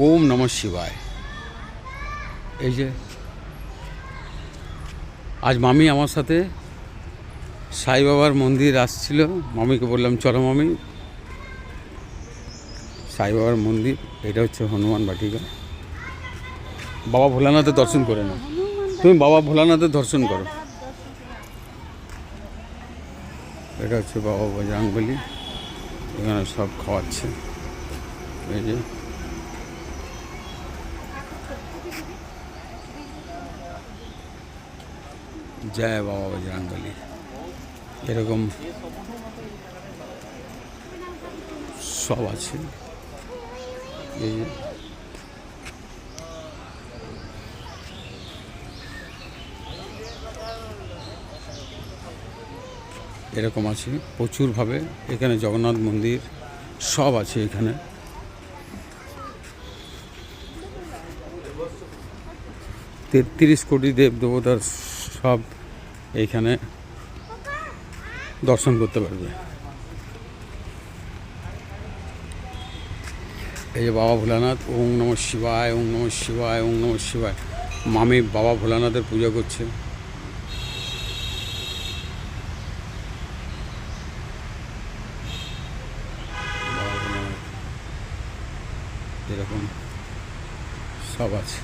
ওম নমঃ শিবায়। এই যে আজ মামি আমার সাথে সাই বাবার মন্দির আসছিল। মামিকে বললাম চলো মামি, সাই বাবার মন্দির। এটা হচ্ছে হনুমান বাটিকা। বাবা ভোলানাথের দর্শন করে নাও। তুমি বাবা ভোলানাথের দর্শন করো। এটা হচ্ছে বাবা বজরংবলী। এখানে সব খাওয়াচ্ছে। এই যে জয় বাবা বজরংবলী। এরকম সব আছে। এই যে এরকম আছে প্রচুরভাবে। এখানে জগন্নাথ মন্দির সব আছে। এখানে 33 কোটি দেব দেবতার সব এইখানে দর্শন করতে পারবে। এই যে বাবা ভোলানাথ। ওম নমঃ শিবায়, ওম নমঃ শিবায়, ওম নমঃ শিবায়। মামি বাবা ভোলানাথের পূজা করছে। এরকম সব আছে।